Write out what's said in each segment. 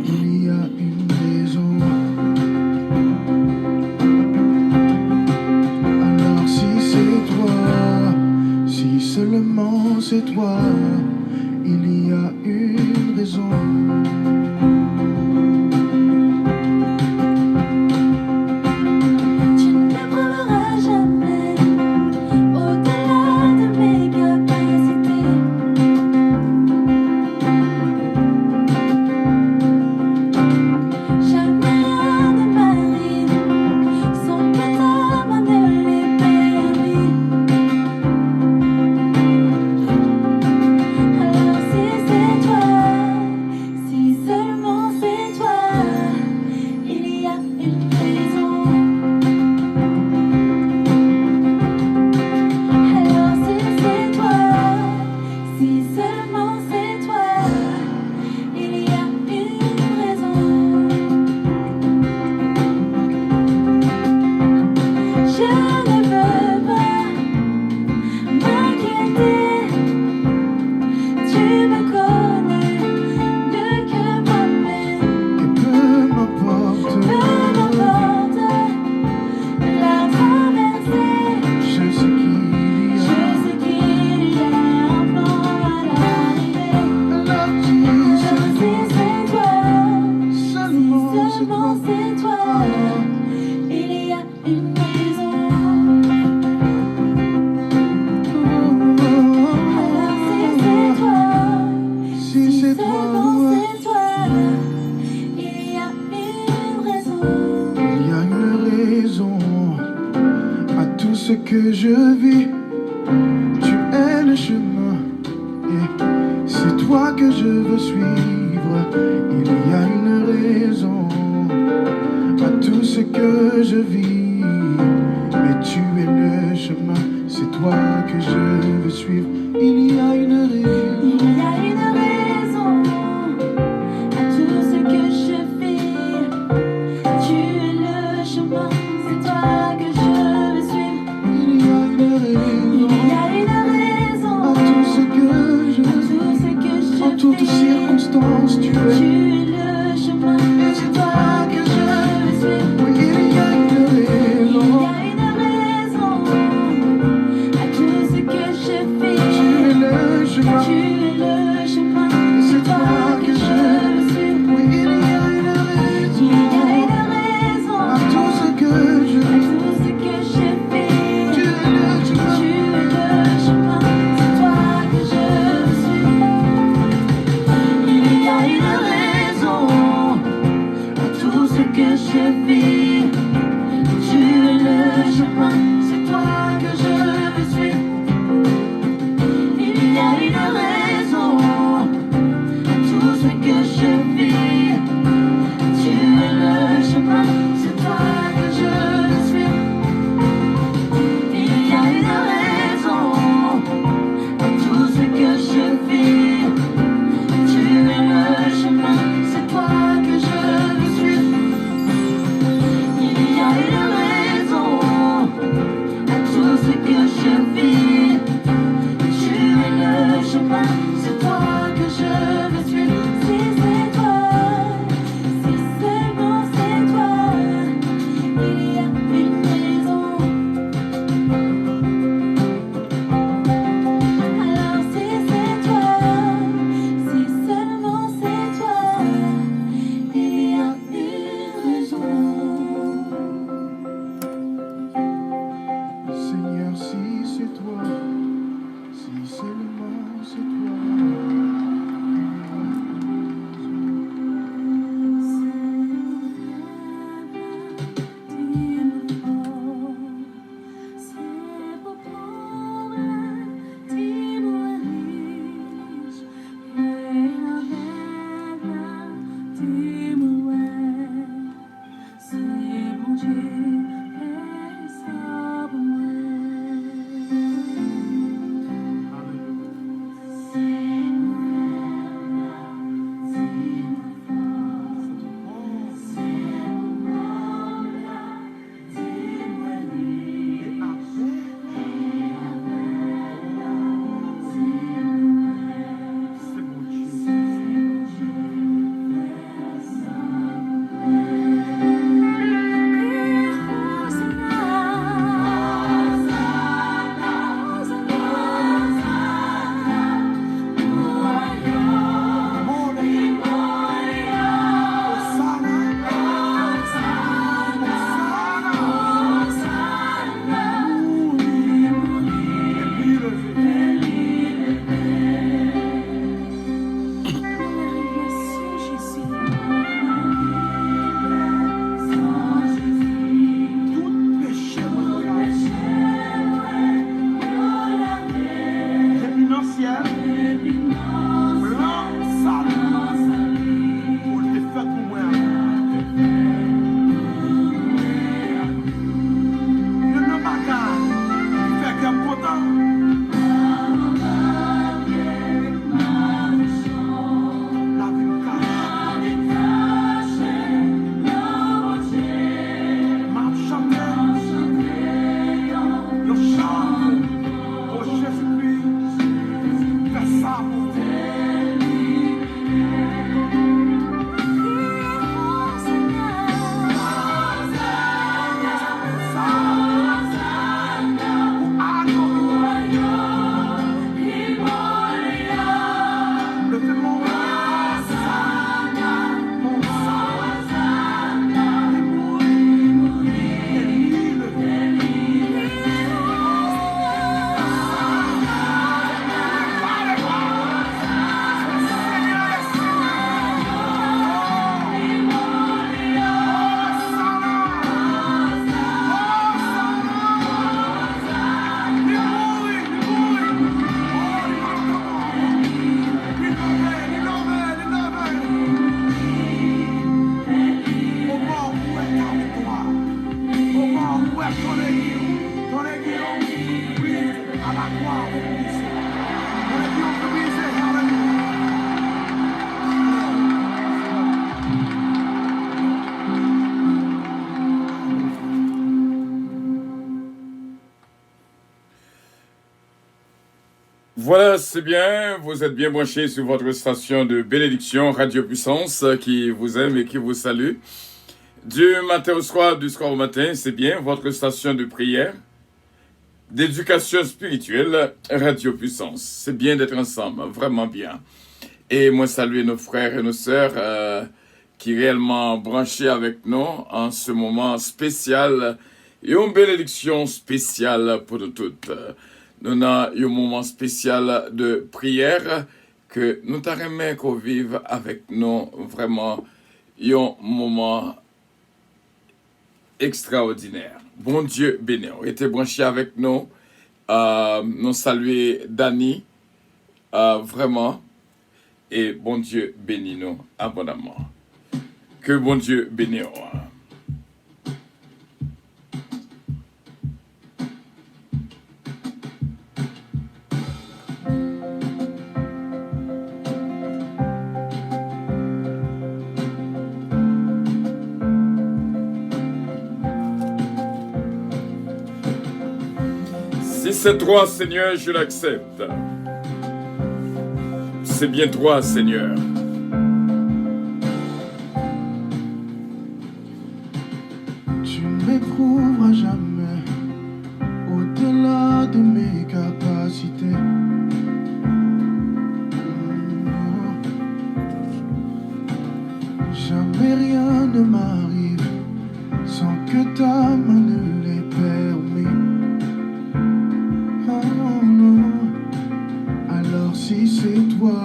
Il y a une raison. Alors si c'est toi, si seulement c'est toi, il y a une raison. Tu ne m'aimeras jamais au-delà de mes capacités. Jamais rien ne m'arrive sans que ta main ne l'ait permis. Alors si c'est toi, si seulement c'est toi, il y a une raison. Alors si c'est toi, si seulement c'est toi, il y a une raison. Je ne veux pas m'inquiéter. Tu me connais mieux que moi-même. Et peu m'importe, Peu m'importe la traversée. je sais qu'il Je y a. sais qu'il y a un plan à l'arrivée. Alors si Alors si c'est toi, seulement si c'est seulement toi, c'est toi, il y a une raison. Alors si c'est toi, si c'est seulement toi, c'est toi, il y a une raison. il y a une raison à tout ce que je vis. Tu es le chemin et c'est toi que je veux suivre. Il y a une raison à tout ce que je vis. Mais tu es le chemin, c'est toi que je veux suivre. Il y a une raison. Il y a une raison à tout ce que je fais. Tu es le chemin, c'est toi que je veux suivre. Il y a une Il raison y a une raison à tout ce que je à tout ce que je en toutes fais. circonstances, tu Tu es. es le chemin, c'est toi que je veux suivre. Oui, il y a une Il y raison. a une raison à tout ce que je fais. Tu es le chemin. Tu es le chemin, c'est toi que je veux suivre. Oui, il y a une Il raison y a une raison à tout ce que je à tout ce que je fais. Tu es le chemin. Tu es le chemin, c'est toi que je veux suivre. Il y a une raison à tout ce que je vis. Tu es le chemin, c'est toi que je veux suivre. Il y a une raison à tout ce que je vis. Tu es le chemin, c'est toi que je veux suivre. Il y a une raison à tout ce que je vis. Tu es le chemin, c'est toi que je veux suivre. Voilà, c'est bien. Vous êtes bien branchés sur votre station de bénédiction, Radio Puissance, qui vous aime et qui vous salue. Du matin au soir, du soir au matin, c'est bien. Votre station de prière, d'éducation spirituelle, Radio Puissance. C'est bien d'être ensemble, vraiment bien. Et moi, saluer nos frères et nos sœurs qui réellement branchés avec nous en ce moment spécial et une bénédiction spéciale pour nous toutes. Nous avons un moment spécial de prière que nous t'aimerais qu'on vive avec nous vraiment un moment extraordinaire. Bon Dieu béni. Été branché avec nous. Nous saluer Dani. Vraiment. Et bon Dieu bénit nous abondamment. Que bon Dieu bénisse. Si c'est toi, Seigneur, je l'accepte. C'est bien toi, Seigneur. Tu m'éprouveras jamais au-delà de mes capacités. Jamais rien ne m'arrive sans que ta main ne l'ait permis. Oh non. Alors si c'est toi,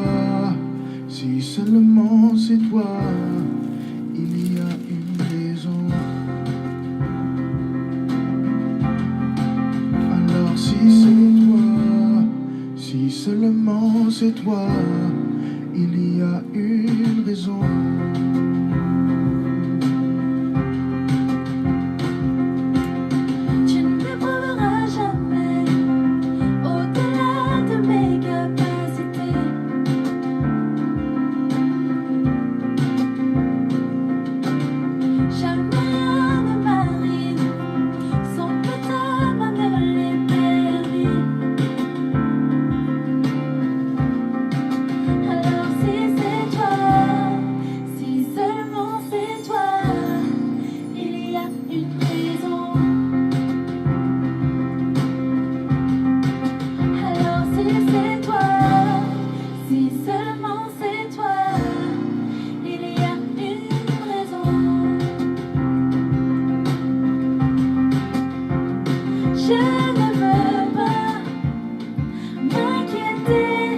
si seulement c'est toi, il y a une raison. Alors si c'est toi, si seulement c'est toi, il y a une raison. Tu ne m'éprouveras jamais au-delà de mes capacités. Jamais rien ne m'arrive sans que ta main ne l'ait permis. Alors si c'est toi, si seulement c'est toi, il y a une raison. Alors si c'est toi, si seulement c'est toi, il y a une raison. Je ne veux pas m'inquiéter,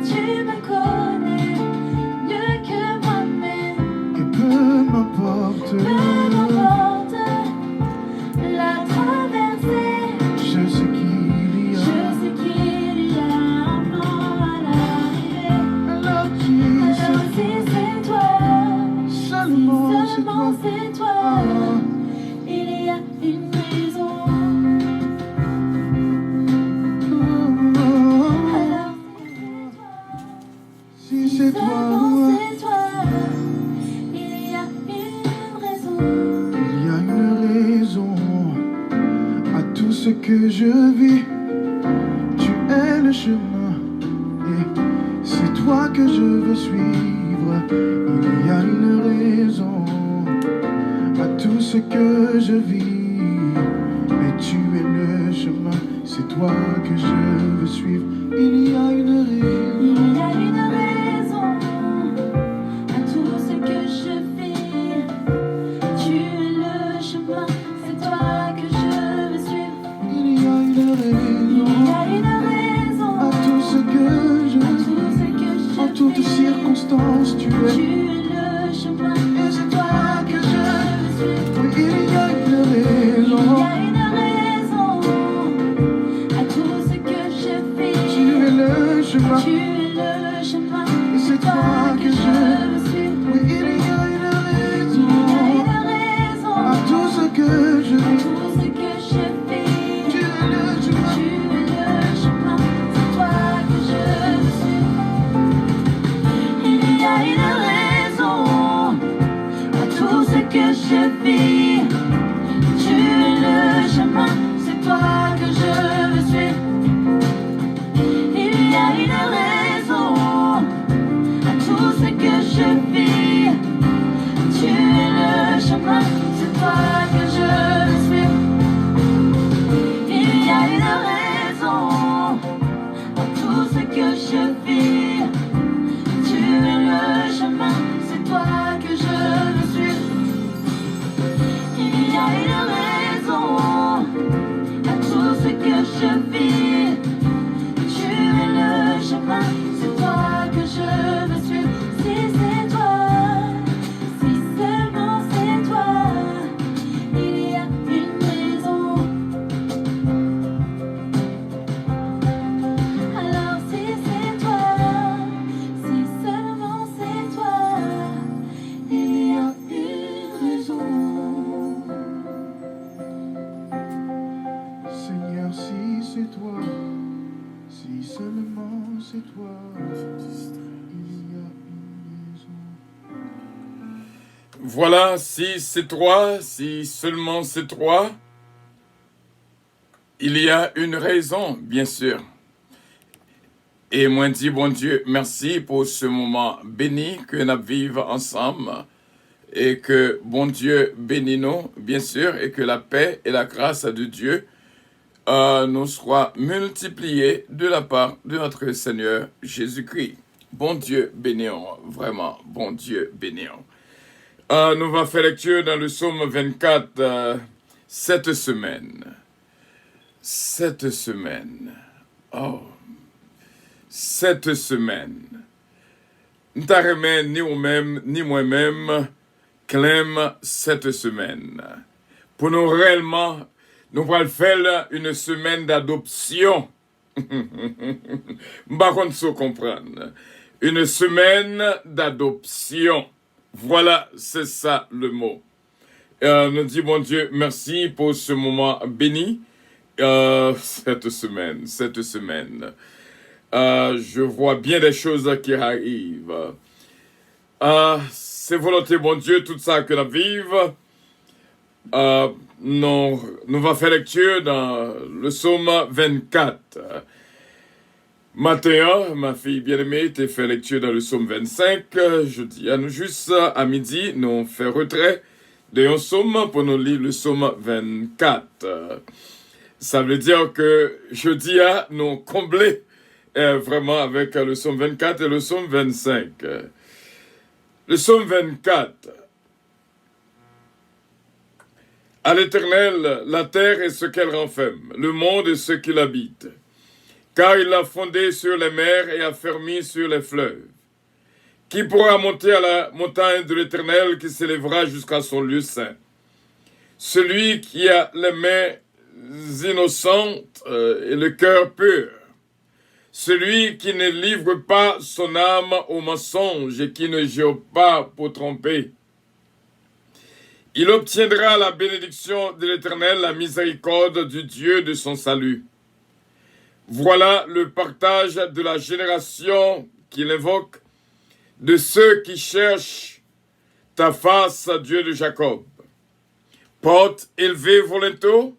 tu me connais mieux que moi-même. Et peu m'importe, Peu m'importe la traversée, je sais qu'il y je a. sais qu'il y a un plan à l'arrivée. Alors Alors si c'est toi, si si seulement c'est seulement toi. c'est toi, Ah. il y a une raison. Alors Si si c'est c'est toi, seulement c'est toi, il y a une raison. il y a une raison à tout ce que je vis. Tu es le chemin et c'est toi que je veux suivre. Il y a une raison à tout ce que je vis. Et tu es le chemin, c'est toi que je veux suivre. Il y a une raison. Il y a une raison à tout ce que je vis. Tu es le chemin, c'est toi que je veux suivre. Il y a une Il y raison a une raison à tout ce que à je tout ce que vis. je En toutes vis. circonstances, tu Tu es. es le chemin, Et c'est toi que je veux suivre. Oui, il y a une Il y raison. a une raison à tout ce que je vis. Tu es le chemin. Tu es le chemin, Et c'est toi que je veux suivre. Oui, il y a une Il y a raison une raison à tout ce que je vis. tout ce que je vis. Tu es le chemin. Tu es le chemin, c'est toi que je veux suivre. Il y a une raison à tout ce que je vis. Tu es le chemin, c'est toi que je veux suivre. Voilà, si c'est toi, si seulement c'est toi, il y a une raison, bien sûr. Et moi, dis, bon Dieu, merci pour ce moment béni que nous vivons ensemble. Et que, bon Dieu, bénis nous, bien sûr, et que la paix et la grâce de Dieu nous soient multipliées de la part de notre Seigneur Jésus-Christ. Bon Dieu, bénissons, vraiment, bon Dieu, bénissons. Nous allons faire lecture dans le psaume 24 cette semaine. Cette semaine. Oh. Cette semaine. Nous t'arrêtons ni nous-mêmes, ni moi-même, clame cette semaine. Pour nous réellement, nous allons faire une semaine d'adoption. Par contre, faut comprendre. Une semaine d'adoption. Voilà, c'est ça le mot. Nous disons, bon Dieu, merci pour ce moment béni. Cette semaine. Je vois bien des choses qui arrivent. C'est volonté, bon Dieu, tout ça que nous vivons. Nous allons faire lecture dans le psaume 24. Matin, ma fille bien-aimée, t'es fait lecture dans le psaume 25. Je dis à nous juste à midi, nous faisons retrait de un psaume pour nous lire le psaume 24. Ça veut dire que jeudi, nous combler vraiment avec le psaume 24 et le psaume 25. Le psaume 24. À l'Éternel, la terre et ce qu'elle renferme, le monde et ce qu'il habite. Car il l'a fondé sur les mers et affermi sur les fleuves. Qui pourra monter à la montagne de l'Éternel qui s'élèvera jusqu'à son lieu saint? Celui qui a les mains innocentes et le cœur pur. Celui qui ne livre pas son âme au mensonge et qui ne jure pas pour tromper. Il obtiendra la bénédiction de l'Éternel, la miséricorde du Dieu de son salut. Voilà le partage de la génération qu'il invoque, de ceux qui cherchent ta face, Dieu de Jacob. Porte élevée volonto.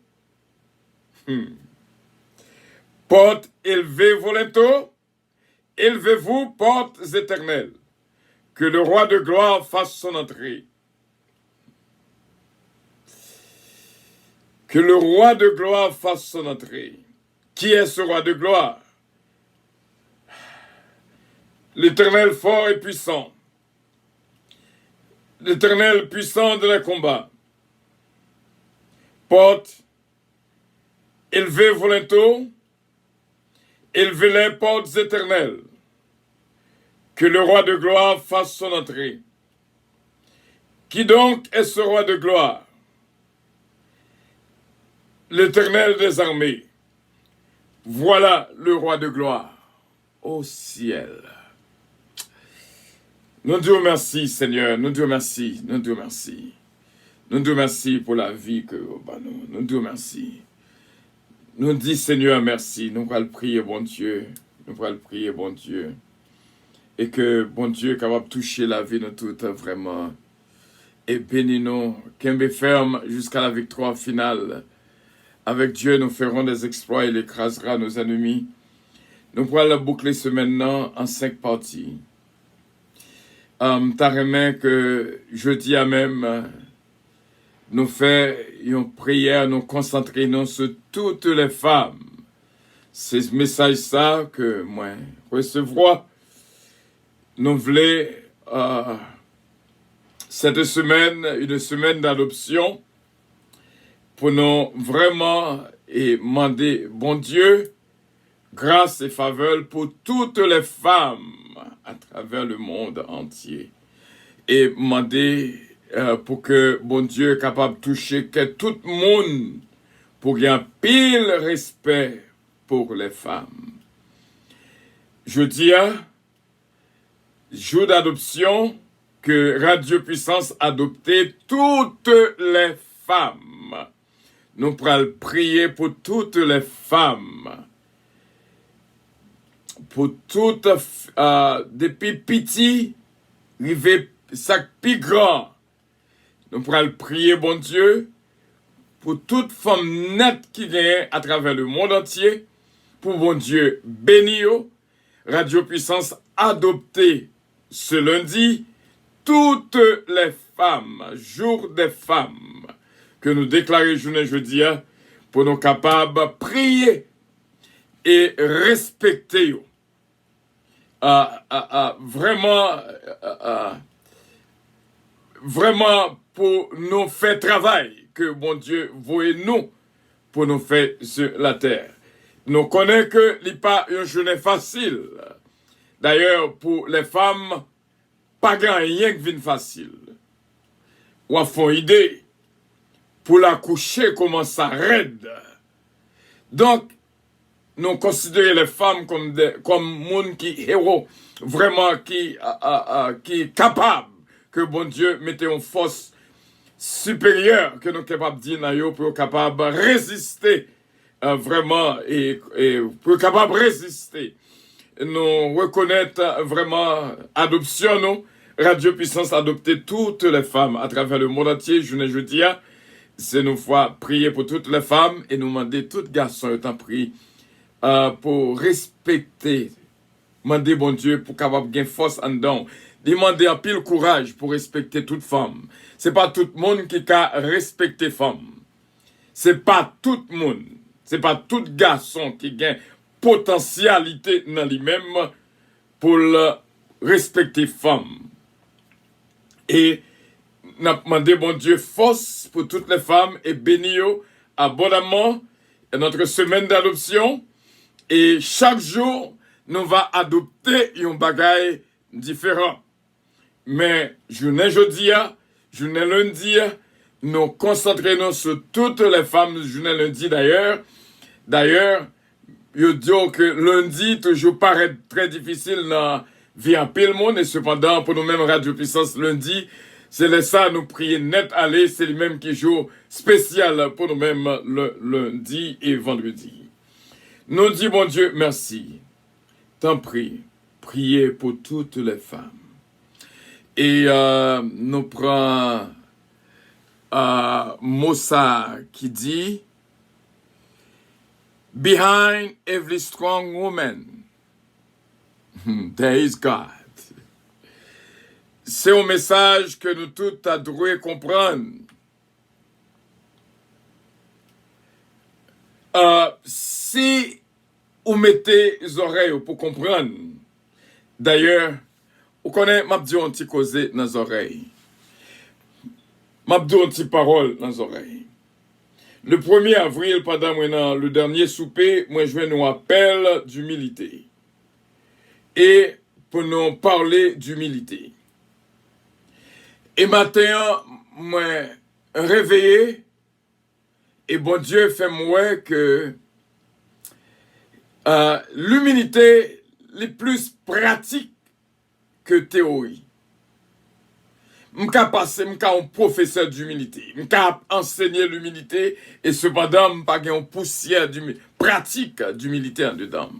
Porte élevée volonto. Élevez-vous, portes éternelles. Que le roi de gloire fasse son entrée. Que le roi de gloire fasse son entrée. Qui est ce roi de gloire? L'Éternel fort et puissant. L'Éternel puissant de la combat. Porte, élevez volonto, élevez les portes éternelles. Que le roi de gloire fasse son entrée. Qui donc est ce roi de gloire? L'Éternel des armées. Voilà le roi de gloire au ciel. Nous Dieu merci, Seigneur. Nous Dieu merci. Nous Dieu merci. Nous Dieu merci pour la vie que nous. Nous Dieu merci. Nous dis Seigneur merci. Nous allons prier, bon Dieu. Nous allons prier, bon Dieu. Et que, bon Dieu, capable de toucher la vie de toute vraiment. Et bénis-nous, qu'un ferme jusqu'à la victoire finale. Avec Dieu, nous ferons des exploits et il écrasera nos ennemis. Nous pourrons boucler ce maintenant en 5 parties. T'as remis que jeudi à même, nous faisons une prière, nous concentrons sur toutes les femmes. C'est ce message-là que moi recevoir. Nous voulons cette semaine, une semaine d'adoption, pour nous vraiment demander, bon Dieu, grâce et faveur pour toutes les femmes à travers le monde entier. Et demander pour que, bon Dieu, capable de toucher que tout le monde, pour qu'il y ait un pile respect pour les femmes. Je dis, jour d'adoption, que Radio Puissance a adopté toutes les femmes. Nous pourrons prier pour toutes les femmes. Pour toutes, depuis petit, arriver chaque plus grand, nous pourrons prier, bon Dieu, pour toute femme nette qui vient à travers le monde entier, pour bon Dieu bénir, Radio Puissance adopter ce lundi toutes les femmes, jour des femmes, que nous déclarons journée jeudi, pour nous capables de prier et respecter. Vraiment pour nous faire travail que bon Dieu voyez nous pour nous faire sur la terre. Nous connaissons que ce n'est pas une journée facile. D'ailleurs, pour les femmes, pas grand rien qui vient facile. Ou à fond idée, pour la coucher, comment ça raide. Donc, nous considérons les femmes comme monde qui héros, vraiment qui est capable, que bon Dieu mette une force supérieure que nous sommes capables de dire pour être capable de résister vraiment et pour être capable de résister. Nous reconnaître vraiment adoption, nous, Radio Puissance adopter toutes les femmes à travers le monde entier, journée jeudi, c'est nous fois prier pour toutes les femmes et nous demander tous les garçons étant pris pour respecter, demander bon Dieu pour capable de gagner force en dedans, demander un pile courage pour respecter toute femme. C'est pas tout le monde qui a respecté femme. C'est pas tout le monde, c'est pas tout garçon qui gagne potentialité dans lui-même pour respecter femme. Et nous avons demandé, bon Dieu, force pour toutes les femmes et bénir abondamment notre semaine d'adoption. Et chaque jour, nous va adopter un bagage différent. Mais journée jeudi, journée lundi, nous concentrons sur toutes les femmes, journée lundi d'ailleurs. D'ailleurs, je dis que lundi, toujours paraît très difficile dans vie en pile monde, et cependant, pour nous-mêmes, Radio Puissance lundi, c'est ça, nous prier net aller, c'est le même qui joue spécial pour nous-mêmes le lundi et vendredi. Nous disons, bon Dieu, merci. T'en prie, priez pour toutes les femmes. Et nous prenons Mossa qui dit, behind every strong woman, there is God. C'est un message que nous tous devrions comprendre. Si vous mettez les oreilles pour comprendre, d'ailleurs, vous connaissez, je dis un petit causé dans les oreilles. Je dis un petit parole dans les oreilles. Le 1er avril, pendant le dernier souper, moi je vais nous appel d'humilité. Et pour nous parler d'humilité. Et matin, moi réveillé, et bon Dieu fait moi que l'humilité est plus pratique que théorie. Je suis passé, je suis un professeur d'humilité. Je suis enseigner l'humilité et cependant, je n'ai pas une poussière pratique d'humilité en dedans.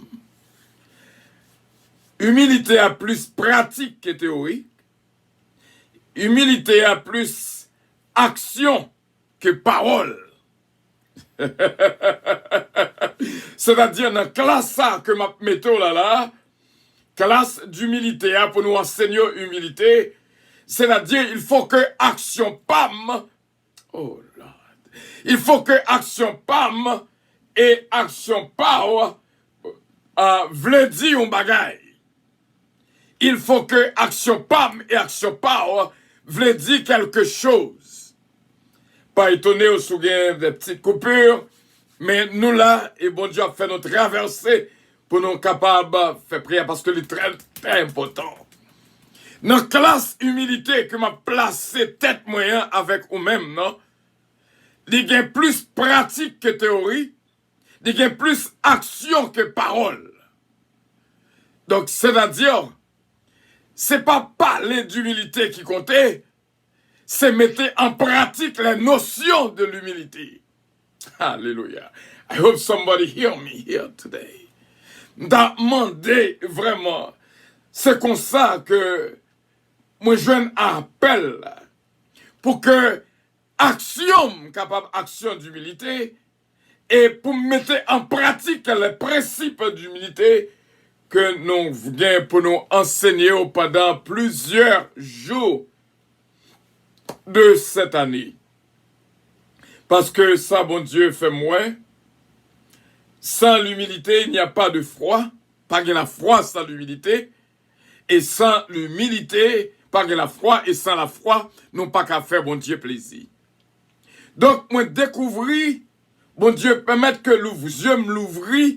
Humilité a plus pratique que théorie. Humilité a plus action que parole. C'est-à-dire dans la classe que je mets là, classe d'humilité pour nous enseigner l'humilité. C'est-à-dire, il faut que action PAM, oh Lord, il faut que action PAM et action POWER vle dire un bagay. Il faut que action PAM et action POWER vle dire quelque chose. Pas étonné au souvenir des petites coupures, mais nous là, et bon Dieu a fait notre traversée pour nous capables de faire prière parce que c'est très, très important. Dans la classe humilité que m'a placé tête moyen avec vous-même, non? Il y a plus pratique que théorie, il y a plus action que parole. Donc, c'est-à-dire, c'est pas parler d'humilité qui comptait, c'est mettre en pratique les notions de l'humilité. Alléluia. I hope somebody hear me here today. Demandez vraiment, c'est comme ça que moi je un appel pour que action, capable action d'humilité, et pour mettre en pratique les principes d'humilité que nous venons pour nous enseigner pendant plusieurs jours de cette année. Parce que ça, bon Dieu, fait moins. Sans l'humilité, il n'y a pas de foi. Pas de la foi sans l'humilité. Et sans l'humilité, pas de la foi. Et sans la foi, non pas qu'à faire, bon Dieu, plaisir. Donc, moi, découvrir, bon Dieu, permettre que yeux me l'ouvrir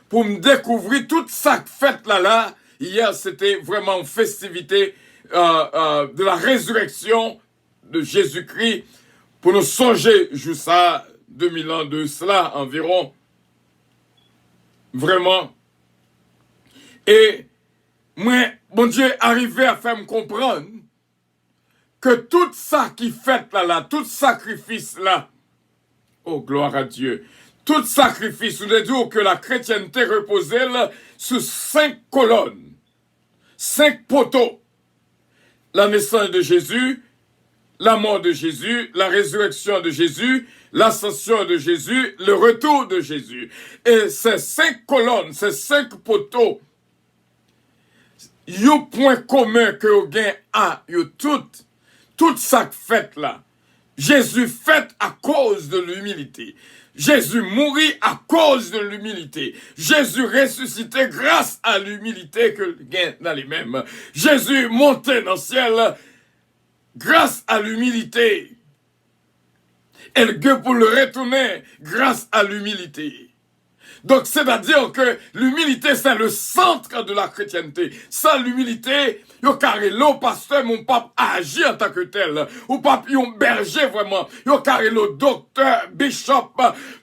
pour me découvrir toute ça fête là. Hier, c'était vraiment une festivité de la résurrection de Jésus-Christ pour nous songer, juste ça, 2000 ans de cela environ. Vraiment. Et moi, bon Dieu, arrivé à faire me comprendre que tout ça qui fait là, tout sacrifice là, oh gloire à Dieu, tout sacrifice, nous disons que la chrétienté reposait là, sur 5 colonnes, 5 poteaux. La naissance de Jésus, la mort de Jésus, la résurrection de Jésus, l'ascension de Jésus, le retour de Jésus. Et ces 5 colonnes, ces 5 poteaux, yo point commun que vous gain a, yo toute ça fait là. Jésus fait à cause de l'humilité. Jésus mourit à cause de l'humilité. Jésus ressuscité grâce à l'humilité que gain dans les mêmes. Jésus monté dans le ciel grâce à l'humilité. Et le Dieu pour le retourner grâce à l'humilité. Donc, c'est-à-dire que l'humilité, c'est le centre de la chrétienté. Sans l'humilité, yo carré l'eau, pasteur, mon pape agit en tant que tel. Ou pape, yon berger vraiment. Yo carré l'eau, docteur, bishop.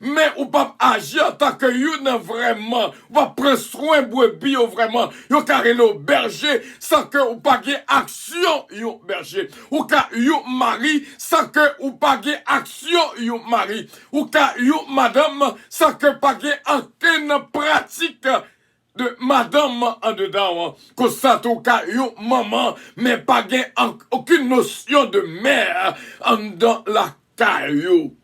Mais ou pape agit en tant que yon vraiment. Ou pape prendre soin brebis vraiment. Yo carré l'eau, berger, sans que ou pas gagner action, yon berger. Ou ka yon mari, sans que ou pas gagner action, yon mari. Ou ka yon madame, sans que pas gagner aucune pratique de madame en dedans, que ça tout cas yon maman, mais pas gain aucune notion de mère en dans la caillou.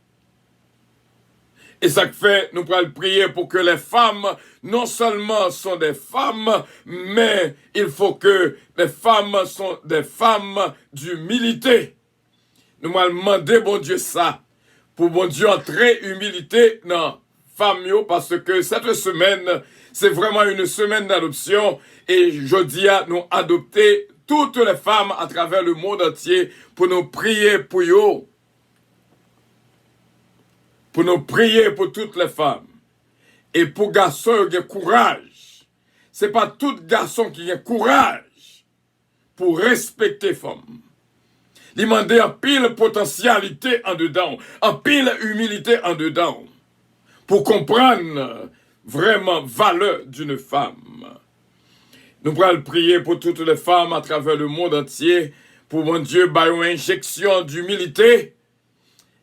Et ça fait, nous pourrons prier pour que les femmes, non seulement sont des femmes, mais il faut que les femmes sont des femmes d'humilité. Nous allons demander, bon Dieu, ça, pour bon Dieu entrer humilité dans femmes, parce que cette semaine, c'est vraiment une semaine d'adoption et je dis à nous adopter toutes les femmes à travers le monde entier pour nous prier pour eux. Pour nous prier pour toutes les femmes. Et pour garçons, il y a courage. C'est pas tout garçon qui a courage pour respecter les femmes. Il demande en pile potentialité en dedans, en pile humilité en dedans. Pour comprendre vraiment valeur d'une femme. Nous pourrons prier pour toutes les femmes à travers le monde entier, pour mon Dieu, par une injection d'humilité,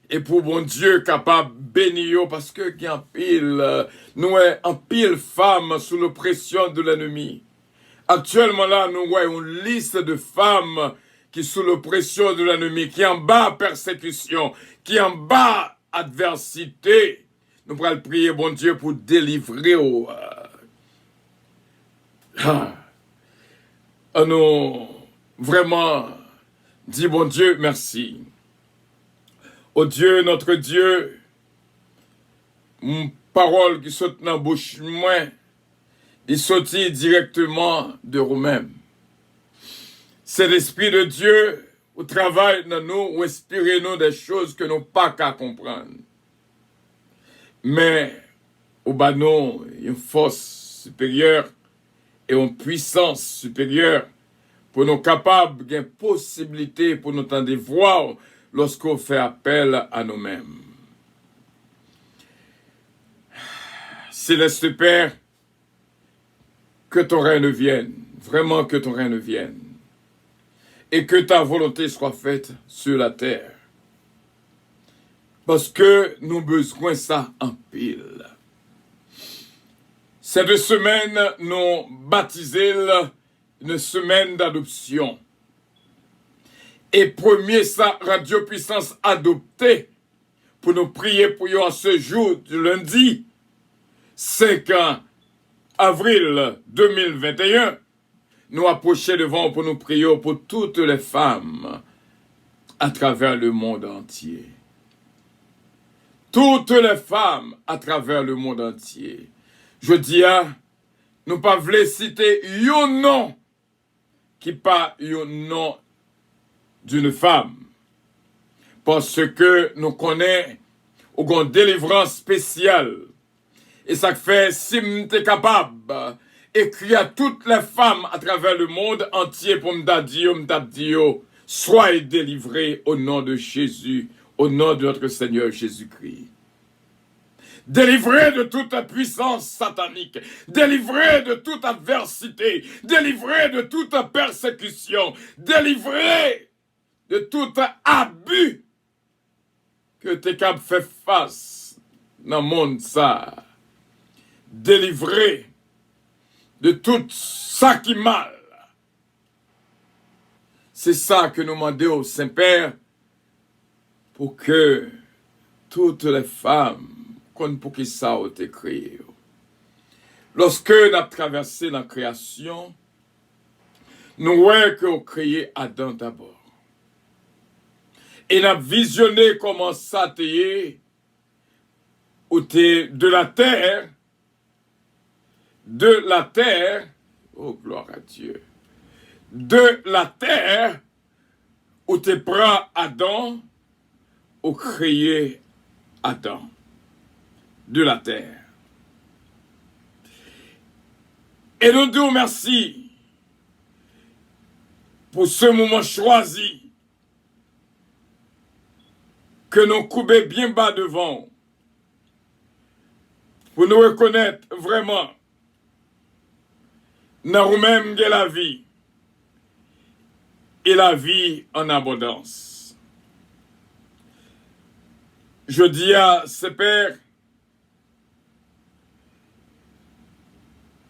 et pour mon Dieu capable de bénir, parce que il y a un pile, nous en pile femmes sous l'oppression de l'ennemi. Actuellement là, nous voyons une liste de femmes qui sous l'oppression de l'ennemi, qui en bas persécution, qui en bas adversité. Nous pourrons prier, bon Dieu, pour délivrer nous vraiment dit, bon Dieu, merci. Oh Dieu, notre Dieu, une parole qui saute dans la bouche moi, il sortit directement de vous-même. C'est l'Esprit de Dieu qui travaille dans nous, ou inspire nous des choses que nous pas qu'à comprendre. Mais, au bas nous, une force supérieure et une puissance supérieure pour nous capables d'une possibilité pour nous entendre voir lorsqu'on fait appel à nous-mêmes. Céleste Père, que ton règne vienne, vraiment que ton règne vienne, et que ta volonté soit faite sur la terre. Parce que nous avons besoin de ça en pile. Cette semaine, nous baptisons une semaine d'adoption. Et premier ça, Radio Puissance adopté pour nous prier pour eux en ce jour du lundi 5 avril 2021, nous approcher devant pour nous prier pour toutes les femmes à travers le monde entier. Toutes les femmes à travers le monde entier. Je dis à, nous pas voulons citer un nom qui pas un nom d'une femme. Parce que nous connaissons une délivrance spéciale. Et ça fait, si nous sommes capables d'écrire à toutes les femmes à travers le monde entier pour me dire, soyez délivrés au nom de Jésus, au nom de notre Seigneur Jésus-Christ. Délivrés de toute puissance satanique, délivrés de toute adversité, délivrés de toute persécution, délivrés de tout abus que tu es capable de faire face dans le monde ça. Délivrés de tout ça qui mal. C'est ça que nous demandons au Saint-Père pour que toutes les femmes pour qui ça a été créé. Lorsque nous avons traversé la création, nous voyons qu'on a créé Adam d'abord. Et nous avons visionné comment ça était de la terre, oh gloire à Dieu, de la terre où tu prends Adam, où créé Adam. De la terre. Et nous disons merci pour ce moment choisi que nous coupons bien bas devant pour nous reconnaître vraiment dans nous-mêmes de la vie et la vie en abondance. Je dis à ce Père,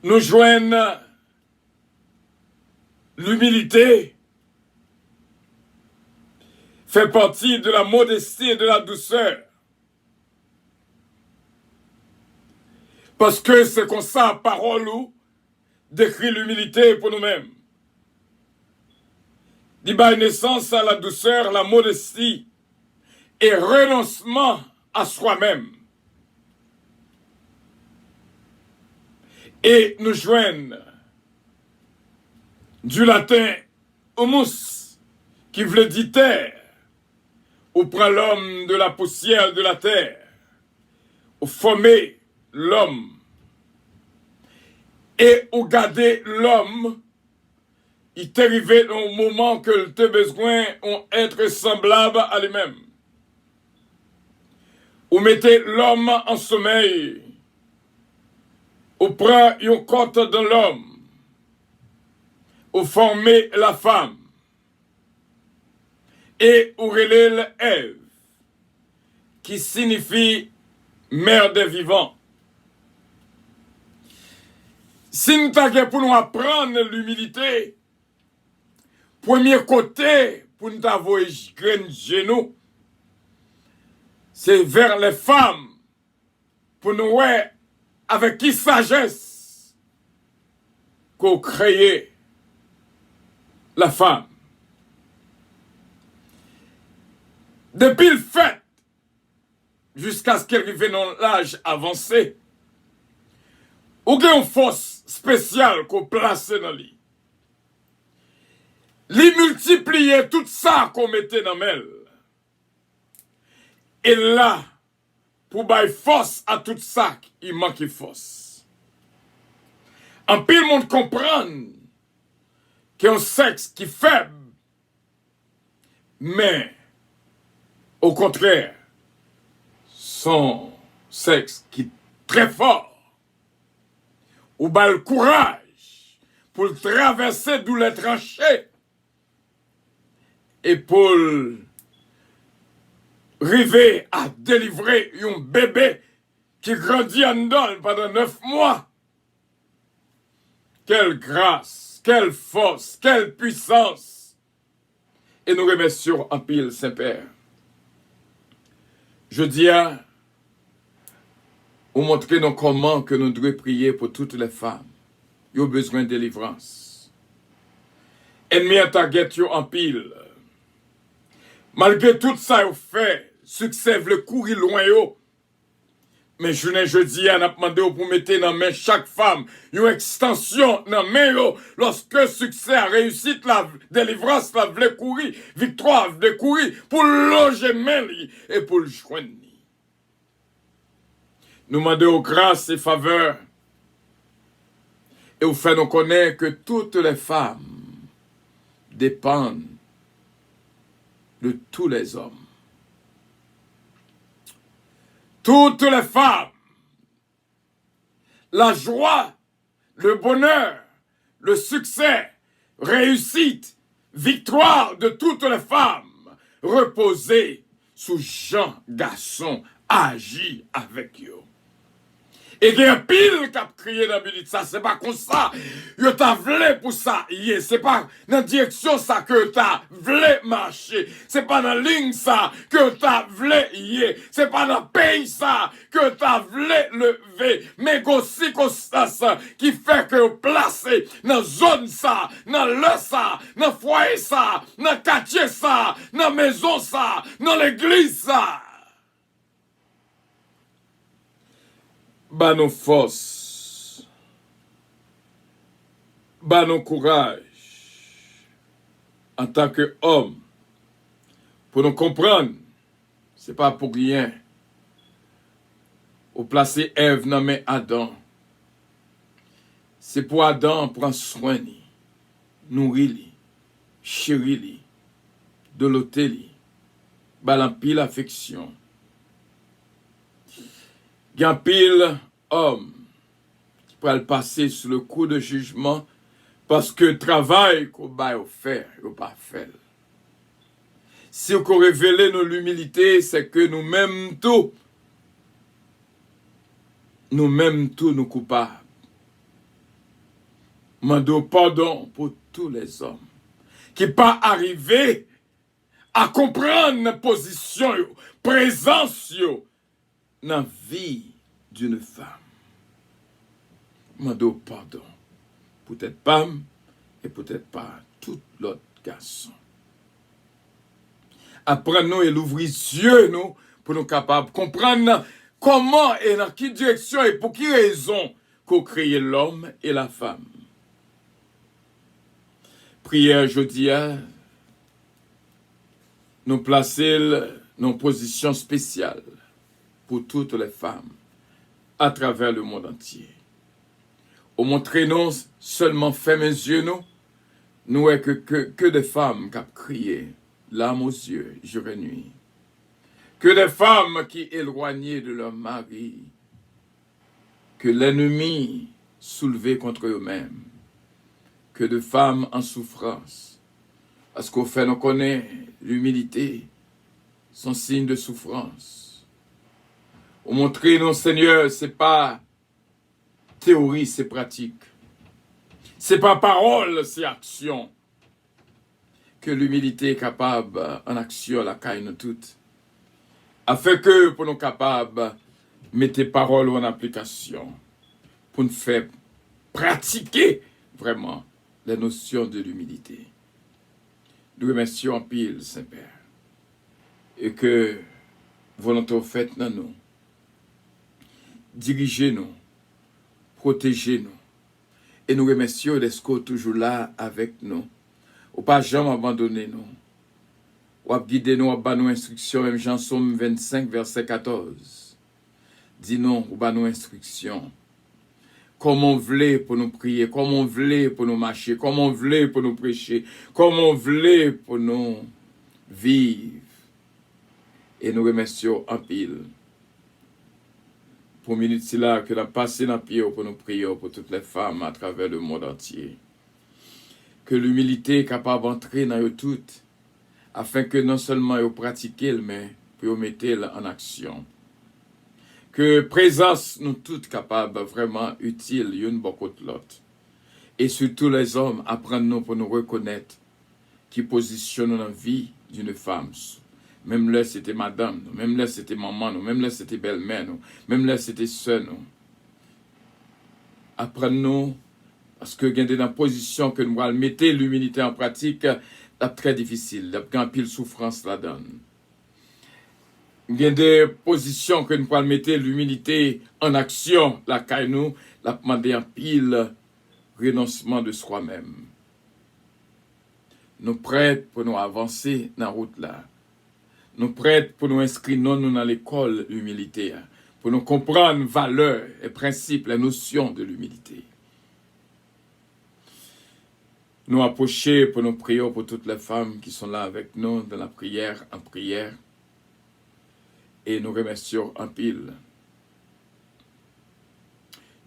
nous joignent l'humilité, fait partie de la modestie et de la douceur. Parce que c'est comme ça, parole ou décrit l'humilité pour nous-mêmes. Il y a naissance à la douceur, la modestie et renoncement à soi-même. Et nous joignent du latin humus, qui veut dire terre, où prend l'homme de la poussière de la terre, où former l'homme, et où garder l'homme, il est arrivé au moment que tu as besoin d'être semblable à lui-même. Où mettez l'homme en sommeil, ou prend une côte de l'homme, ou former la femme, et ou relève Ève, qui signifie mère des vivants. Si nous avons pour nous apprendre l'humilité, premier côté pour nous avoir genoux, c'est vers les femmes, pour nous voir avec qui sagesse qu'on crée la femme. Depuis le fait, jusqu'à ce qu'elle arrive dans l'âge avancé, ou qu'il y a une force spéciale qu'on place dans lui. Lui multiplier tout ça qu'on mettait dans elle. Et là, pour bailler force à tout ça, il manque de force. En pile monde comprendre qu'il y a un sexe qui est faible, mais au contraire, son sexe qui est très fort, ou baille le courage pour traverser d'où les tranchées et pour arriver à délivrer un bébé qui grandit en dedans pendant 9 mois. Quelle grâce, quelle force, quelle puissance, Et nous remercions en pile, Saint-Père. Je dis à vous montrer nous comment que nous devons prier pour toutes les femmes qui ont besoin de délivrance. Ennemi à target en pile. Malgré tout ça, vous fait succès, le courir loin. Mais je dis à n'a demandé pour mettre dans main chaque femme une extension dans main lorsque succès a réussi la délivrance la vle courir victoire vle courir pour loger main et pour le joindre. Nous demandons grâce et faveur et vous fait nous connaître que toutes les femmes dépendent de tous les hommes. Toutes les femmes, la joie, le bonheur, le succès, réussite, victoire de toutes les femmes, reposer sous Jean garçon agit avec eux. Et il y a un pile qui a crié dans la minute, ça c'est pas comme ça, yo t'a vle pour ça, c'est pas dans la direction ça que t'as vle marcher, c'est pas dans la ligne ça que t'as vle c'est pas dans le pays ça que t'as vle lever, mais go circonstance qui fait que placé dans zone ça, dans le ça, dans foyer ça, dans quartier ça, dans maison ça, dans l'église ça. Ba nos forces, ba nos courage en tant qu'homme pour nous comprendre, c'est pas pour rien. Ou placer Ève dans mes Adam. C'est pour Adam prendre soin, nourrir, chérir, de l'hôtel, balampi l'affection. Il y a un pile homme qui peut le passer sous le coup de jugement parce que le travail qu'on va faire, il pas fait. Si on révèle nos l'humilité, c'est que nous-mêmes tout, nous coupables. Mando pardon pour tous les hommes qui pas arrivé à comprendre la position, présence, dans la vie d'une femme. Mando pardon. Peut-être pas, et peut-être pas tout l'autre garçon. Apprenons et l'ouvrir les yeux, nous, pour nous capables de comprendre comment et dans quelle direction et pour quelle raison qu'on crée l'homme et la femme. Prière jeudi, nous placer dans une position spéciale pour toutes les femmes à travers le monde entier. Au montrer nous seulement fait mes yeux nous est que des femmes qui ont crié, l'âme aux yeux, jour et nuit. Que des femmes qui éloignées de leur mari, que l'ennemi soulevé contre eux-mêmes, que de femmes en souffrance, parce qu'au fait nous connaît l'humilité, son signe de souffrance. Au montrer nous Seigneur, c'est pas théorie, c'est pratique. C'est pas parole, c'est action. Que l'humilité est capable en action, la caille nous toutes. Afin que pour nous capables, mettez parole en application. Pour nous faire pratiquer vraiment les notions de l'humilité. Nous remercions en pile, Saint-Père. Et que volonté faite dans nous. Dirigez-nous. Protégez-nous. Et nous remercions d'être toujours là avec nous. Ou pas jamais abandonner nous. Ou guider nous, ou pas nous instructions, même Jean Somme 25, verset 14. Dis-nous, ou pas nous instructions. Comment on voulait pour nous prier, comment on voulait pour nous marcher, comment on voulait pour nous prêcher, comment on voulait pour nous vivre. Et nous remercions en pile. Pour minute là que nous avons passé dans le pied pour nous prier pour toutes les femmes à travers le monde entier. Que l'humilité est capable d'entrer dans eux toutes, afin que non seulement vous pratiquez, mais que vous mettez en action. Que présence nous toutes capables, vraiment utile, une beaucoup de l'autre. Et surtout les hommes, apprenons pour nous reconnaître qui positionne dans la vie d'une femme. Même là, c'était madame, nous. Même là, c'était maman, nous. Même là, c'était belle-mère, nous. Même là, c'était soeur, nous. Apprenons, parce que il y a des positions que nous allons mettre l'humilité en pratique, c'est très difficile. Il y a un pile souffrance là-dedans. Il y a des positions que nous allons mettre l'humilité en action, la caille nous, la demander un pile renoncement de soi-même. Nous prêts pour nous avancer dans la route là. Nous prêts pour nous inscrire nous dans l'école l'humilité, pour nous comprendre valeurs et principes, la notion de l'humilité. Nous approcher pour nous prier pour toutes les femmes qui sont là avec nous dans la prière, en prière. Et nous remercions en pile.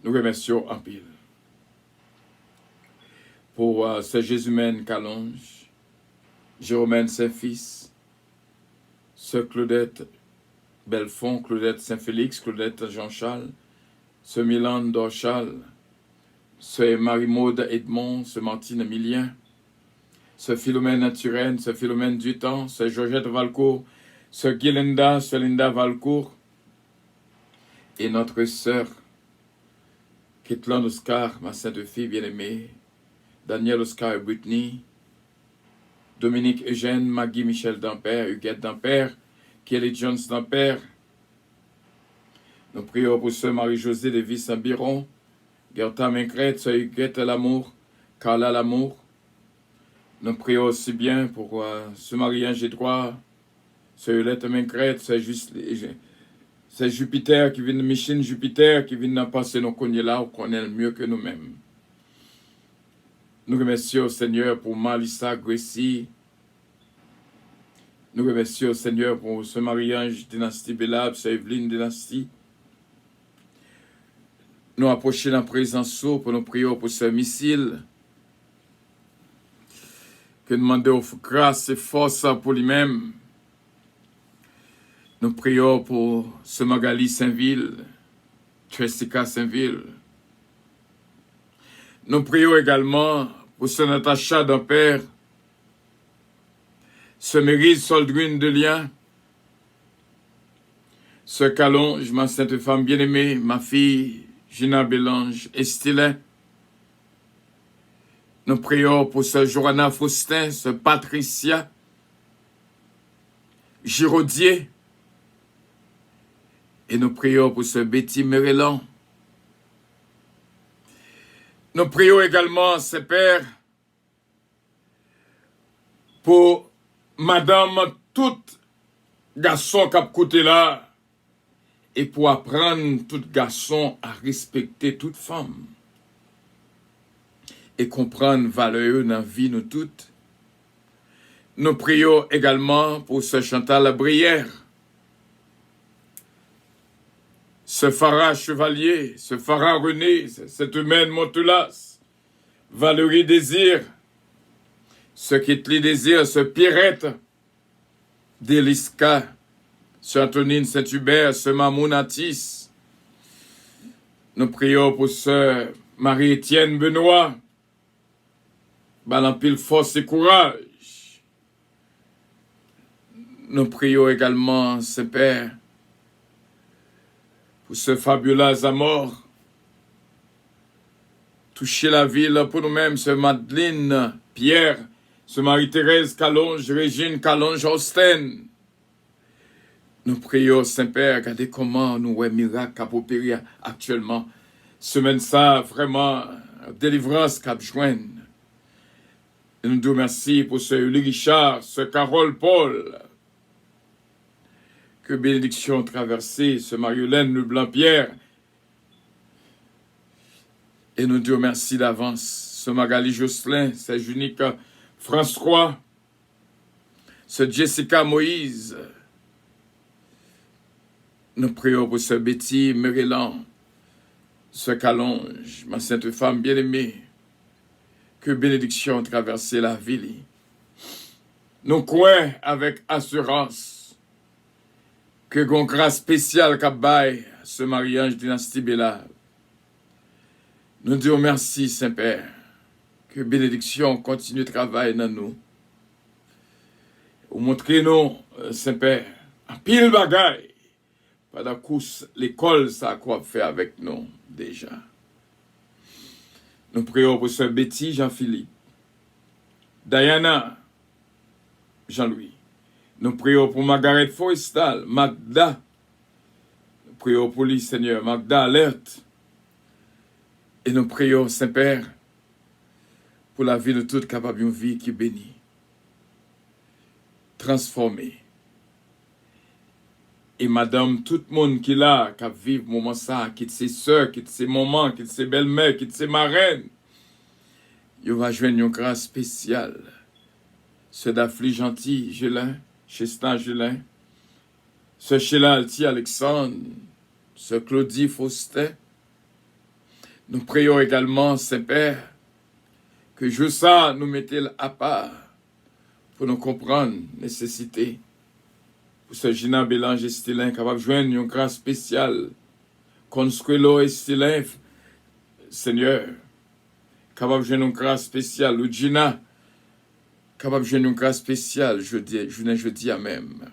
Nous remercions en pile. Pour ce Jésus-Mène Calonge, Jérôme Saint-Fils, ce Claudette Belfond, Claudette Saint-Félix, Claudette Jean-Charles, ce Milan Dorchal, ce Marie-Maude Edmond, ce Martine Emilien, ce Philomène Turenne, ce Philomène Dutemps, ce Georgette Valcourt, ce Guilinda, ce Linda Valcourt, et notre sœur, Kitlan Oscar, ma sainte fille bien-aimée, Daniel Oscar et Brittany, Dominique Eugène, Maggie Michel Dampère, Huguette Dampère, Kelly Jones Dampère. Nous prions pour sœur Marie-Josée de Saint-Biron, Gerta Mincrette, sœur Huguette Lamour, Carla Lamour. Nous prions aussi bien pour sœur Marie-Ange Gédroit, sœur Hulette Mincrette, c'est Jupiter qui vient de Michine Jupiter, qui vient de passer nos cognes là, on connaît mieux que nous-mêmes. Nous remercions Seigneur pour Malissa Gracie. Nous remercions Seigneur pour ce Marie-Ange Dynastie Bellab, ce Evelyne Dynastie. Nous approchons la présence pour nous prier pour ce missile. Que nous demandons grâce et force pour lui-même. Nous prions pour ce Magali Saint-Ville, Jessica Saint-Ville. Nous prions également pour ce Natacha Dampère, ce Mérise Soldrune de Lien, ce Calonge, ma sainte femme bien-aimée, ma fille Gina Bélange Estilin. Nous prions pour ce Johanna Faustin, ce Patricia Giraudier. Et nous prions pour ce Betty Mérélan. Nous prions également, ce Père, pour Madame tout garçon qui a côté là, et pour apprendre tout garçon à respecter toute femme, et comprendre valeur dans la vie nous toutes. Nous prions également pour ce Chantal Brière, ce Farah Chevalier, ce Farah René, cette humaine Montelas, Valérie Désir, ce Kitli Désir, ce Pierrette, Délisca, ce Antonine Saint-Hubert, ce Mamoun Atis. Nous prions pour ce Marie-Étienne Benoît, Balampile force et courage. Nous prions également, ce Père, pour ce Fabiola Zamor, toucher la ville pour nous-mêmes, ce Madeleine Pierre, ce Marie-Thérèse Calonge, Régine Calonge Austin. Nous prions, Saint-Père, regardez comment nous voyons miracle à opérer actuellement. Semaine ça, vraiment, délivrance cap joindre. Et nous disons merci pour ce Uli Richard, ce Carole Paul. Que bénédiction traversée, ce Marie-Hélène Leblanc-Pierre. Et nous disons merci d'avance, ce Magali Jocelyn, ce Junique François, ce Jessica Moïse. Nous prions pour ce Betty Mérélan, ce Calonge, ma sainte femme bien-aimée. Que bénédiction traversée la ville. Nous croyons avec assurance que gon grâce spéciale qu'a bail ce mariage dynastie Bella. Nous disons merci, Saint-Père. Que bénédiction continue de travailler dans nous. Ou montrez-nous, Saint-Père, un pile bagaille. Pendant que l'école, ça a quoi faire avec nous, déjà. Nous prions pour Sœur Betty, Jean-Philippe. Diana, Jean-Louis. Nous prions pour Margaret Forestal, Magda. Nous prions pour lui, Seigneur, Magda Alerte. Et nous prions, Saint-Père, pour la vie de toute capable, une vie qui bénit, transformée. Et madame, tout le monde qui est là, qui vit le moment ça, qui est ses soeurs, qui est ses mamans, qui est ses belles-mères, qui est ses marraines, il va joindre une grâce spéciale. Ce Daphne Gentil, Gélin, Chestin Gélin, ce Sheila Alti Alexandre, ce Claudie Faustin. Nous prions également, Saint-Père, que je ça nous mettez à part pour nous comprendre nécessité. Pour ce Gina Bélange et Stilin, capable de joindre une grâce spéciale. Consuelo et Stilin, Seigneur, capable de joindre une grâce spéciale. Ou Gina, capable de joindre une grâce spéciale, je dis à même.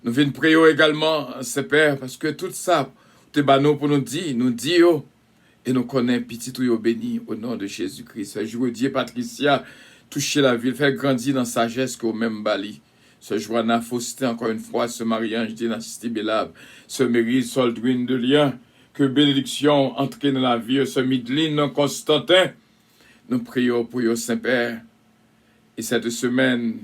Nous venons prier également, Saint-Père, parce que tout ça, t'es bano pour nous dire, et nous connaissons petit tout béni au nom de Jésus-Christ. Je vous dis, Patricia, toucher la ville, faire grandir dans sagesse qu'au même Bali. Ce Joanna Faustin, encore une fois, ce Marie-Ange Dynastie Bélab, ce Mary Soldwin de Lien, que bénédiction entre dans la vie, ce Midline Constantin. Nous prions pour vous, Saint-Père. Et cette semaine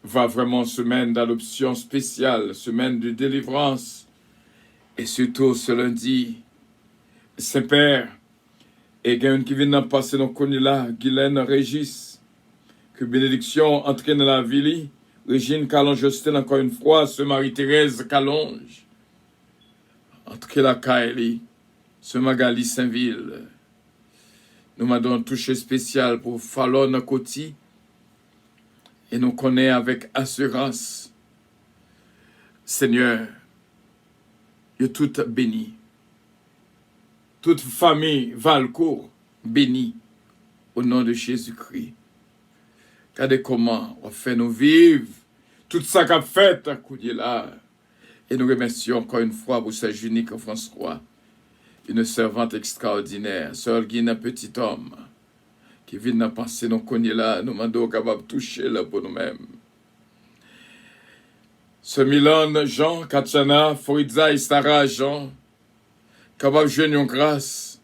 va vraiment semaine d'adoption spéciale, semaine de délivrance. Et surtout ce lundi, Saint-Père, et quelqu'un qui vient de passer dans le là, Guylaine Régis, que bénédiction entre dans la vie. Régine Calonge-Justin, encore une fois, ce Marie-Thérèse Calonge. Entre la Kaeli, ce Magali Saint-Ville. Nous m'avons touché spécial pour Fallon Côti. Et nous connaissons avec assurance. Seigneur, il est tout béni. Toute famille Valcourt bénie au nom de Jésus-Christ. Regardez comment on fait nous vivre tout ça qu'a fait à coup de là. Et nous remercions encore une fois pour ce unique François, une servante extraordinaire, Sœur Guine, un petit homme, qui vient de penser nous connaît là, nous mandons capable de toucher là pour nous-mêmes. Ce Milan, Jean, Kachana, Foridza et Sarah, Jean, capable de jouer une grâce.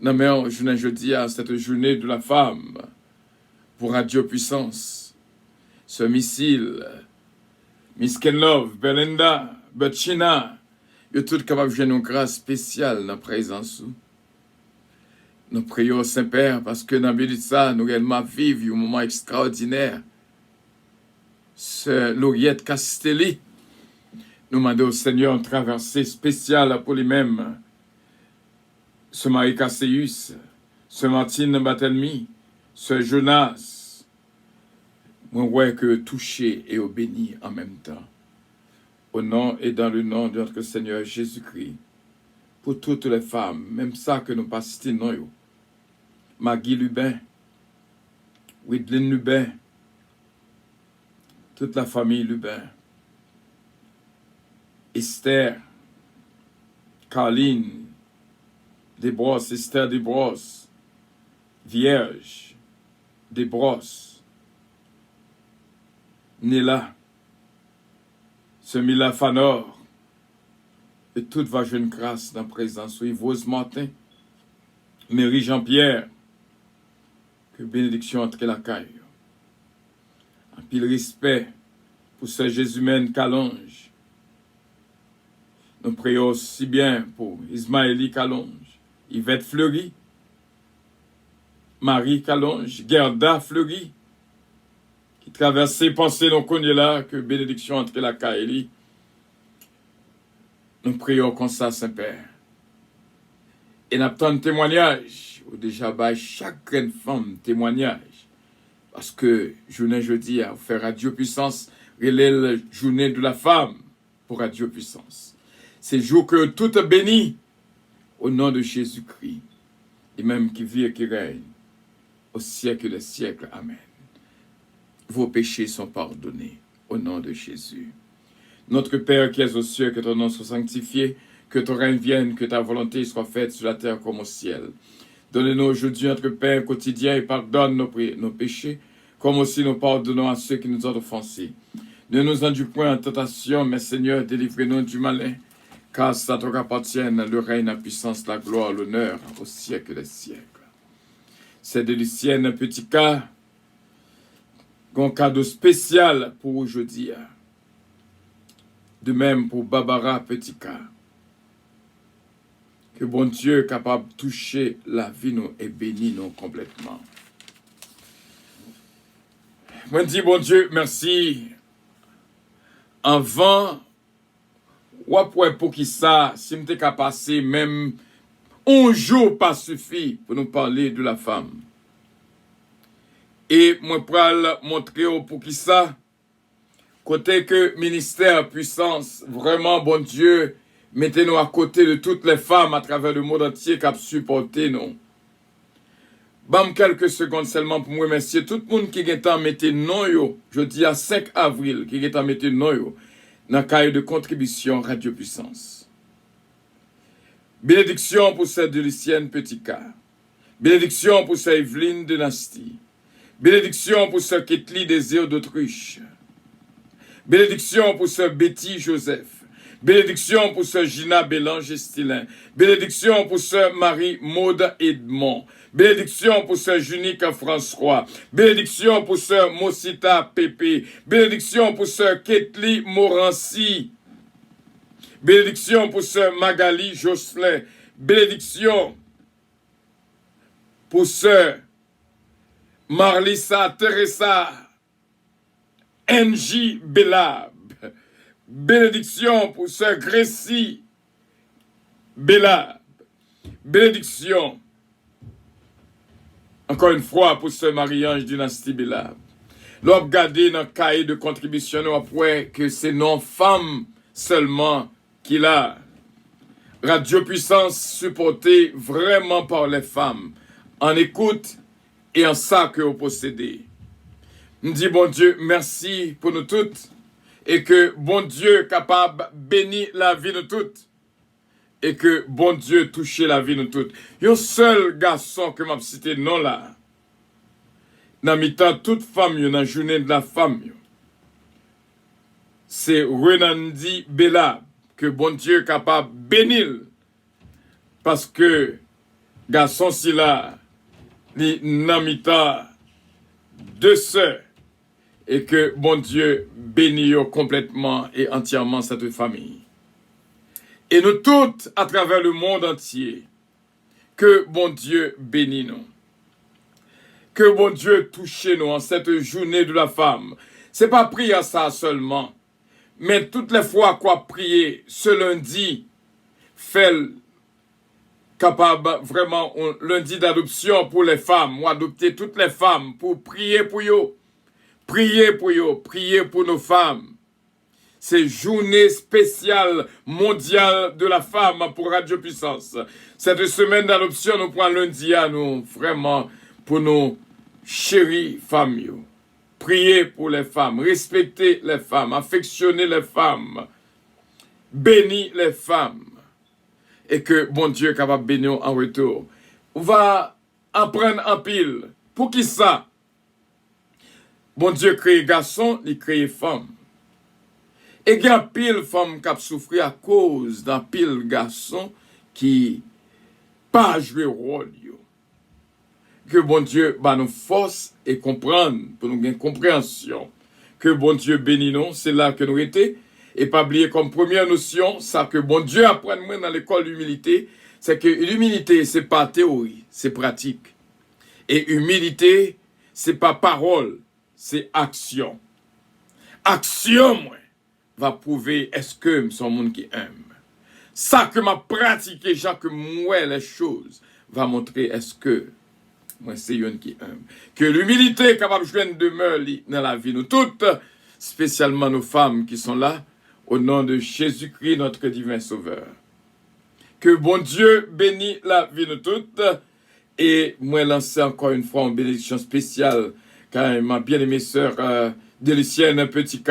Non mais je dis à cette journée de la femme, pour Radio Puissance, ce missile, Miss Kenlove, Belinda, Betchina, ils sont tous capables de jouer une grâce spéciale dans la présence. Nous prions au Saint-Père parce que dans le ça, nous réellement vivons un moment extraordinaire. Ce Lauriette Castelli, nous demandons au Seigneur une traversée spéciale pour lui-même. Ce Marie Casséus, ce Martine Batelmi, ce Jonas, moi ouais que touché et au béni en même temps. Au nom et dans le nom de notre Seigneur Jésus-Christ, pour toutes les femmes, même ça que nous passons nous, Maggie Lubin, Widlin Lubin, toute la famille Lubin, Esther, Carline, Desbrosses, Esther Desbrosses, Vierge, Desbrosses, Nila, Semila Fanor, et toute va jeune grâce dans la présence de Yves Martin, Marie Jean-Pierre, que bénédiction entre la caille. Un pile respect pour ce Jésus-mène Calonge. Nous prions aussi bien pour Ismaëli Calonge, Yvette Fleury, Marie Calonge, Gerda Fleury, qui traverse ses pensées, nous connaissons là, que bénédiction entre la caille. Nous prions comme ça, Saint-Père. Et nous avons un témoignage, ou déjà, chaque grande femme témoignage. Parce que, jeudi, à faire Radio Puissance, relais la journée de la femme pour Radio Puissance. C'est jour que tout est béni au nom de Jésus-Christ, et même qui vit et qui règne au siècle des siècles. Amen. vos péchés sont pardonnés. Au nom de Jésus. Notre Père qui es aux cieux, que ton nom soit sanctifié, que ton règne vienne, que ta volonté soit faite sur la terre comme au ciel. Donne-nous aujourd'hui notre pain quotidien et pardonne nos péchés, comme aussi nous pardonnons à ceux qui nous ont offensés. Ne nous induis point en tentation, mais Seigneur, délivrez-nous du malin, car c'est à toi qu'appartiennent le règne, la puissance, la gloire, l'honneur, au siècle des siècles. C'est de Lucienne Petit Cas, un cadeau spécial pour aujourd'hui. De même pour Barbara Petit Cas. Que bon Dieu est capable de toucher la vie nous et bénir nous complètement. Moi je dis bon Dieu, merci. Avant, ou après pour qui ça, si m'était qu'à passer même un jour pas suffit pour nous parler de la femme. Et moi pour montrer pour qui ça, côté que ministère puissance, vraiment bon Dieu, mettez-nous à côté de toutes les femmes à travers le monde entier qui a supporté nous. Bam quelques secondes seulement pour me remercier tout le monde qui est en mettre non yo, je dis à 5 avril, qui est en mettre non yo, dans le cahier de contribution Radio Puissance. Bénédiction pour celle de Lucienne Petit Cas. Bénédiction pour celle Evelyne Dynastie. Bénédiction pour celle Ketli Désir d'Autruche. Bénédiction pour sœur Betty Joseph. Bénédiction pour sœur Gina Bélange Estilin. Bénédiction pour sœur Marie Maude Edmond. Bénédiction pour sœur Junique François. Bénédiction pour sœur Mosita Pépé. Bénédiction pour sœur Ketli Morancy. Bénédiction pour sœur Magali Jocelyn. Bénédiction pour sœur Marlissa Teresa NJ Belab. Bénédiction pour sœur Grécie Belab. Bénédiction encore une fois pour sœur Marie-Ange Dynastie Belab. L'on regarde dans le cahier de contribution après que c'est non femme seulement qu'il a. Radio Puissance supportée vraiment par les femmes. En écoute et en ça que vous possédez. Nous disons, bon Dieu, merci pour nous toutes. Et que bon Dieu est capable de bénir la vie de toutes. Et que bon Dieu touche la vie de toutes. Il y a un seul garçon que m'a cité non là. Dans mi-temps, toute femme, dans la journée de la femme. C'est Renandi Bella. Que bon Dieu est capable de bénir. Parce que garçon si là, dans mi-temps, deux sœurs. Et que bon Dieu bénisse complètement et entièrement cette famille. Et nous toutes à travers le monde entier, que bon Dieu bénisse nous. Que bon Dieu touche nous en cette journée de la femme. C'est pas prier à ça seulement, mais toutes les fois qu'on prier ce lundi, fait capable vraiment un lundi d'adoption pour les femmes, ou adopter toutes les femmes pour prier pour eux. Priez pour eux, priez pour nos femmes. C'est journée spéciale mondiale de la femme pour Radio Puissance. Cette semaine d'adoption, nous prenons lundi à nous, vraiment, pour nos chéries femmes. Priez pour les femmes, respectez les femmes, affectionnez les femmes, bénis les femmes. Et que bon Dieu est capable de bénir en retour. On va apprendre en pile. Pour qui ça? Bon Dieu crée garçon, il crée femme. Et il y a pile femme qui a souffert à cause d'un pile garçon qui pas joué rôle. Que bon Dieu bah nous force et comprendre pour nous gagner compréhension. Que bon Dieu bénisse nous, c'est là que nous étions. Et pas oublier comme première notion, ça que bon Dieu apprend moi dans l'école d'humilité, c'est que l'humilité c'est pas théorie, c'est pratique. Et humilité, c'est pas parole, c'est action. Action, moi, va prouver est-ce que je suis un monde qui aime. Ça que m'a pratiqué, genre que moi, les choses, va montrer est-ce que moi, c'est un qui aime. Que l'humilité est capable de jouer une demeure dans la vie, nous toutes, spécialement nos femmes qui sont là, au nom de Jésus-Christ, notre divin Sauveur. Que bon Dieu bénisse la vie de toutes. Et moi, lancer encore une fois une bénédiction spéciale car ma bien-aimée sœur Délicienne Petit K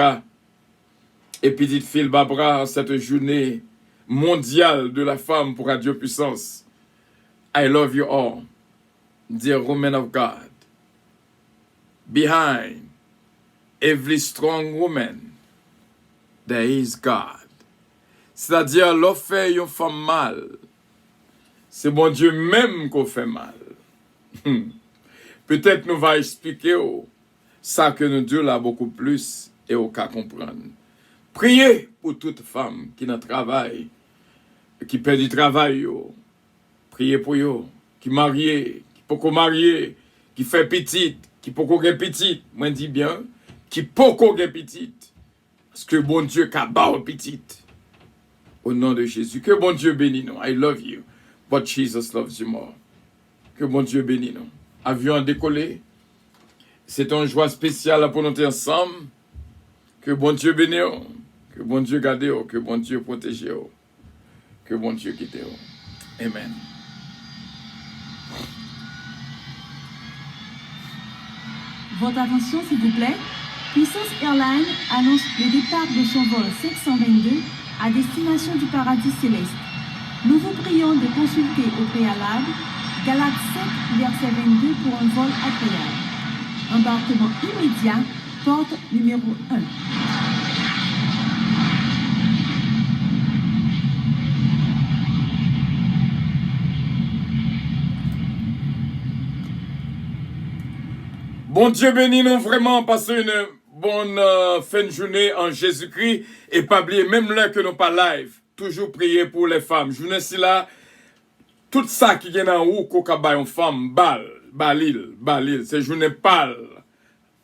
et petite fille Barbara en cette journée mondiale de la femme pour Radio Puissance. I love you all, dear women of God. Behind every strong woman, there is God. C'est-à-dire, l'on fait une femme mal. C'est bon Dieu même qu'on fait mal. Peut-être nous va expliquer ça que nous Dieu là beaucoup plus et au cas comprendre. Priez pour toute femme qui n'a travail, qui perd du travail. Priez pour eux, qui marié, qui peut marier, qui fait petite, qui peut faire petite. Moi dis bien, qui peut faire petite. Parce que bon Dieu qu'a barre petite. Au nom de Jésus. Que bon Dieu bénisse nous. I love you. But Jesus loves you more. Que bon Dieu bénisse nous. Avion décollé. C'est une joie spéciale pour nous être ensemble. Que bon Dieu bénisse nous. Que bon Dieu garde nous. Que bon Dieu protège nous. Que bon Dieu quitte nous. Amen. Votre attention, s'il vous plaît. Puissance Airlines annonce le départ de son vol 722 à destination du paradis céleste. Nous vous prions de consulter au préalable Galates 7, verset 22 pour un vol agréable. Embarquement immédiat, porte numéro 1. Bon Dieu bénit nous vraiment, passez une bonne fin de journée en Jésus-Christ et pas oublier, même là que nous pas live, toujours prier pour les femmes. Je ne suis là, tout ça qui vient en haut, qu'on a une femme, balil, c'est journée pâle,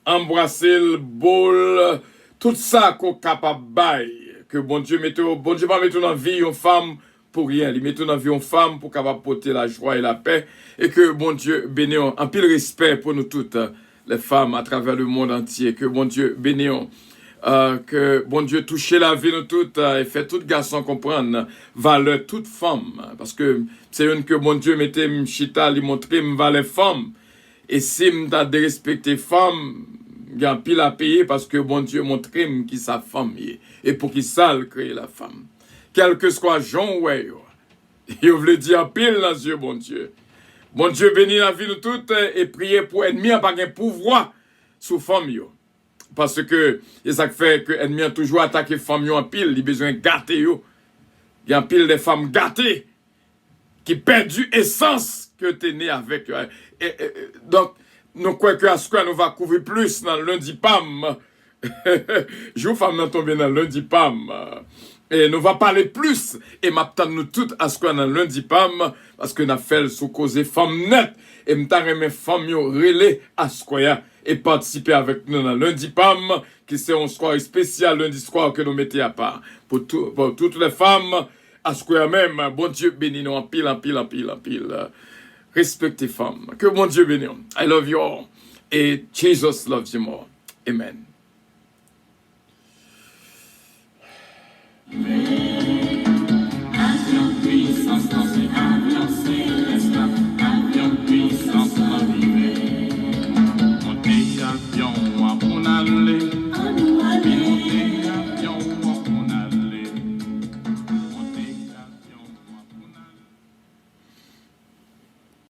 embrasser le bol, tout ça qu'on capable bail, que bon Dieu va mettre dans la vie une femme pour rien, il met dans la vie une femme pour capable porter la joie et la paix, et que bon Dieu bénisse, en pile respect pour nous toutes, les femmes à travers le monde entier, que bon Dieu bénisse, que bon Dieu touche la vie de toutes et fait tout garçon comprendre valeur toute femme, parce que c'est une que bon Dieu mettait m'chita lui montrer valeur femme, et si m'ta de respecter femme, il y a pile à payer parce que bon Dieu montre qui sa femme est, et pour qui ça crée la femme, quel que soit Jean ouais, il veut dire pile dans les yeux bon Dieu. Bon Dieu bénit la vie de toutes et priez pour ennemis à pas un pouvoir sous femme yo. Parce que c'est ça qui fait que l'ennemi a toujours attaqué femme yo en pile, il a besoin de gâter yo. Il y a pile de femmes gâtées qui perdent du essence que tu es né avec. Donc, nous croyons que à ce qu'on va couvrir plus dans le lundi PAM. Je vous femme tomber dans le lundi PAM. Et nous va parler plus. Et m'attend nous toutes à ce qu'on a lundi PAM. Parce que nous avons fait sous cause femme net. Et nous avons femme yo relais à ce qu'on a. Et participer avec nous dans lundi PAM. Qui c'est un soir spécial lundi soir que nous mettons à part. Pour toutes les femmes. À ce qu'on a même. Bon Dieu bénis nous en pile. Respectez femmes. Que bon Dieu bénisse. I love you all. Et Jesus loves you more. Amen.